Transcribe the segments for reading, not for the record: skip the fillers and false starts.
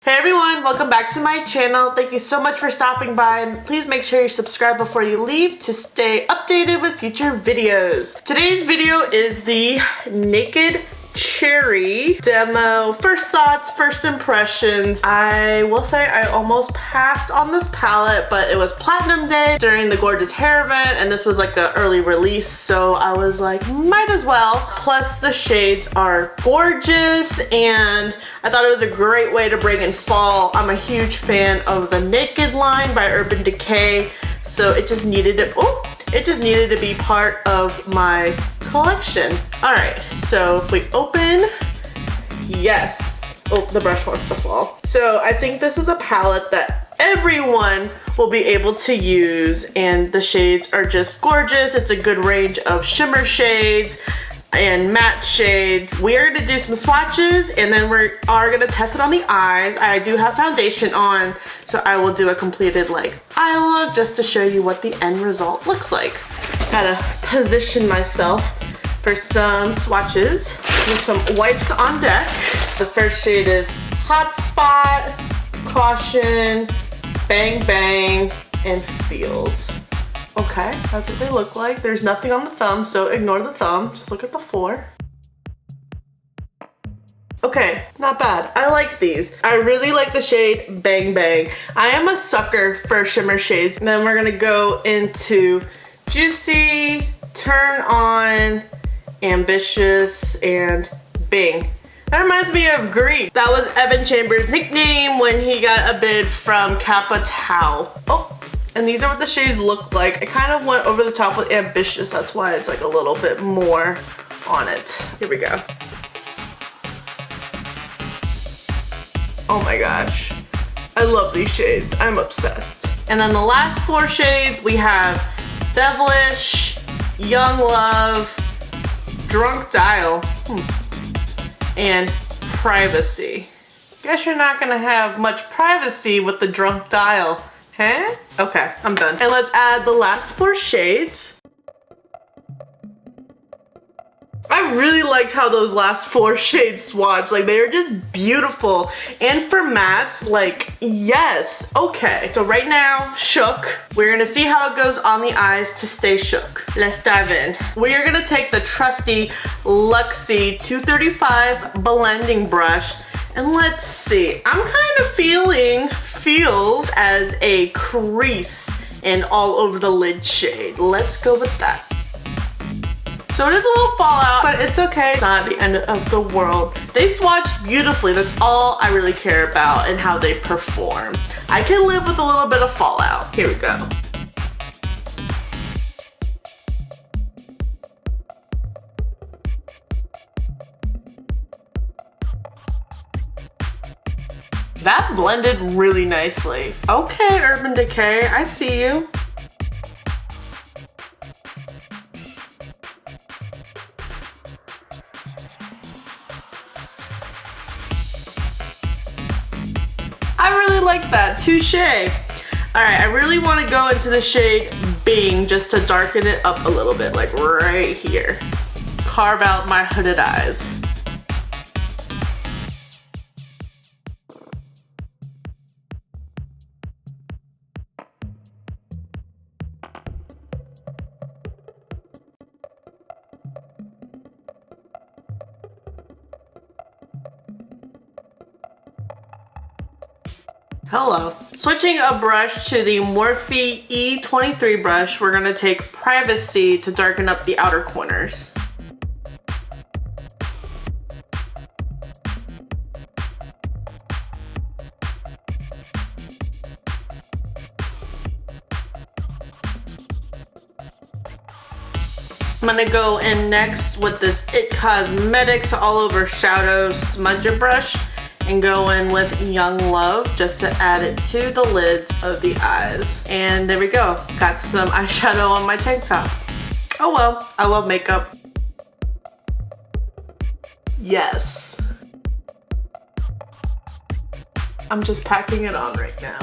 Hey everyone, welcome back to my channel. Thank you so much for stopping by, and please make sure you subscribe before you leave to stay updated with future videos. Today's video is the Naked Cherry demo. First thoughts, first impressions. I will say I almost passed on this palette, but it was Platinum Day during the Gorgeous Hair event, and this was like an early release, so I was like, might as well. Plus the shades are gorgeous, and I thought it was a great way to bring in fall. I'm a huge fan of the Naked line by Urban Decay, so it just needed to be part of my collection. All right, so if we open, yes. Oh, the brush wants to fall. So I think this is a palette that everyone will be able to use, and the shades are just gorgeous. It's a good range of shimmer shades and matte shades. We are gonna do some swatches, and then we are gonna test it on the eyes. I do have foundation on, so I will do a completed like eye look just to show you what the end result looks like. Gotta position myself for some swatches with some wipes on deck. The first shade is Hot Spot, Caution, Bang Bang, and Feels. Okay, that's what they look like. There's nothing on the thumb, so ignore the thumb. Just look at the four. Okay, not bad. I like these. I really like the shade Bang Bang. I am a sucker for shimmer shades. And then we're gonna go into Juicy, Turn On, Ambitious, and Bing. That reminds me of Greek. That was Evan Chambers' nickname when he got a bid from Kappa Tau. Oh. And these are what the shades look like. I kind of went over the top with Ambitious. That's why it's like a little bit more on it. Here we go. Oh my gosh. I love these shades. I'm obsessed. And then the last four shades, we have Devilish, Young Love, Drunk Dial, and Privacy. Guess you're not gonna have much privacy with the Drunk Dial. Huh? Okay, I'm done. And let's add the last four shades. I really liked how those last four shades swatched. Like, they are just beautiful. And for mattes, like, yes. Okay, so right now, shook. We're gonna see how it goes on the eyes to stay shook. Let's dive in. We are gonna take the trusty Luxie 235 blending brush, and let's see. I'm kind of feels as a crease and all over the lid shade. Let's go with that. So it is a little fallout, but it's okay. It's not the end of the world. They swatched beautifully. That's all I really care about, and how they perform. I can live with a little bit of fallout. Here we go. That blended really nicely. Okay, Urban Decay, I see you. I really like that, touche. All right, I really want to go into the shade Bing just to darken it up a little bit, like right here. Carve out my hooded eyes. Hello. Switching a brush to the Morphe E23 brush, we're gonna take Privacy to darken up the outer corners. I'm gonna go in next with this It Cosmetics All Over Shadow Smudger brush and go in with Young Love just to add it to the lids of the eyes. And there we go. Got some eyeshadow on my tank top. Oh well, I love makeup. Yes. I'm just packing it on right now.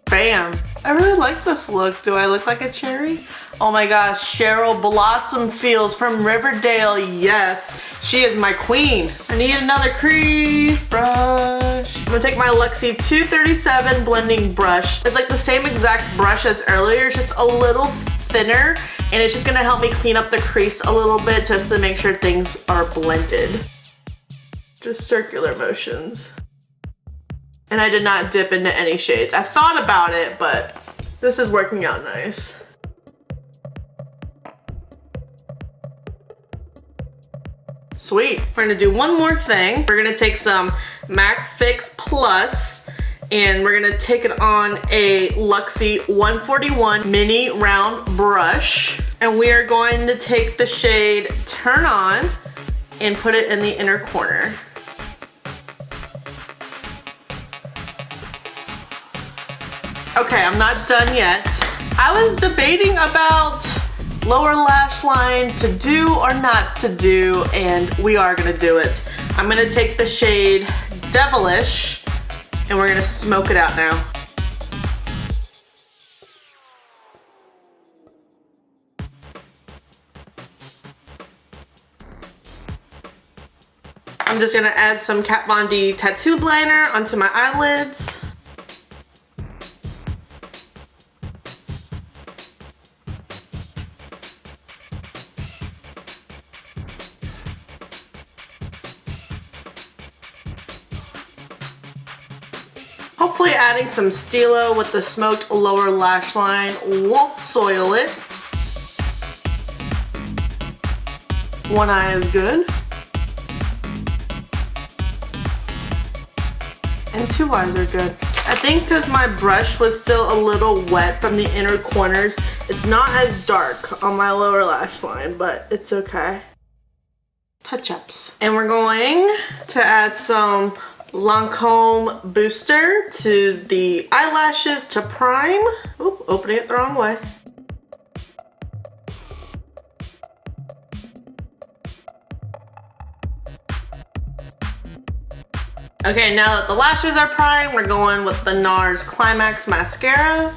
Bam. I really like this look. Do I look like a cherry? Oh my gosh, Cheryl Blossom Fields from Riverdale. Yes, she is my queen. I need another crease brush. I'm gonna take my Luxie 237 blending brush. It's like the same exact brush as earlier, it's just a little thinner, and it's just gonna help me clean up the crease a little bit just to make sure things are blended. Just circular motions. And I did not dip into any shades. I thought about it, but this is working out nice. Sweet. We're gonna do one more thing. We're gonna take some MAC Fix Plus and we're gonna take it on a Luxie 141 mini round brush. And we are going to take the shade Turn On and put it in the inner corner. Okay, I'm not done yet. I was debating about lower lash line to do or not to do, and we are gonna do it. I'm gonna take the shade Devilish and we're gonna smoke it out now. I'm just gonna add some Kat Von D tattoo liner onto my eyelids. Hopefully adding some Stilo with the smoked lower lash line won't soil it. One eye is good. And two eyes are good. I think because my brush was still a little wet from the inner corners, it's not as dark on my lower lash line, but it's okay. Touch-ups. And we're going to add some Lancome Booster to the eyelashes to prime. Oop, opening it the wrong way. Okay, now that the lashes are primed, we're going with the NARS Climax Mascara.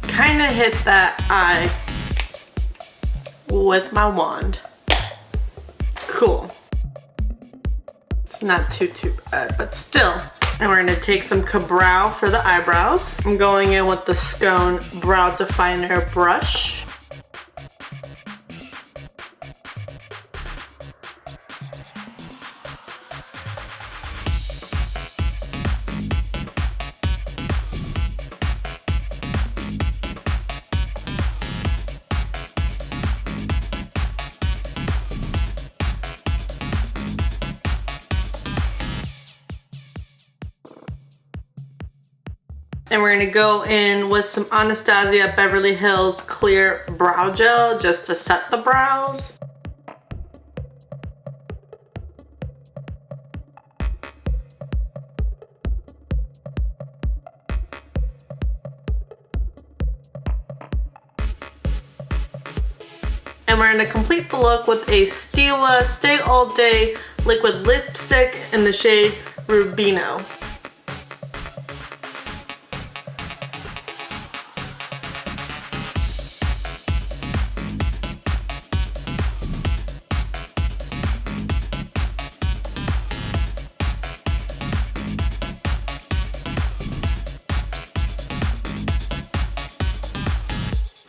Kind of hit that eye with my wand. Cool. It's not too bad, but still. And we're gonna take some Ka-Brow for the eyebrows. I'm going in with the Scone Brow Definer brush. And we're gonna go in with some Anastasia Beverly Hills Clear Brow Gel just to set the brows. And we're gonna complete the look with a Stila Stay All Day liquid lipstick in the shade Rubino.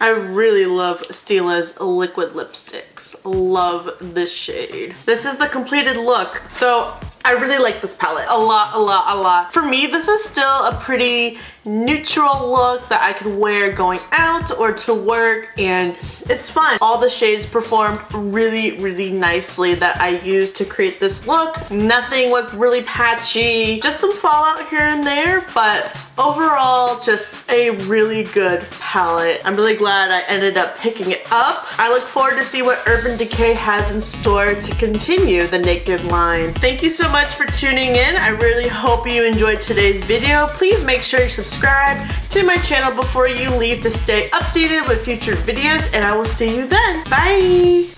I really love Stila's liquid lipsticks. Love this shade. This is the completed look. So I really like this palette a lot. For me, this is still a pretty neutral look that I could wear going out or to work, and it's fun. All the shades performed really nicely that I used to create this look. Nothing was really patchy, just some fallout here and there, but overall, just a really good palette. I'm really glad I ended up picking it up. I look forward to see what Urban Decay has in store to continue the Naked line. Thank you so much for tuning in. I really hope you enjoyed today's video. Please make sure you subscribe to my channel before you leave to stay updated with future videos, and I will see you then. Bye!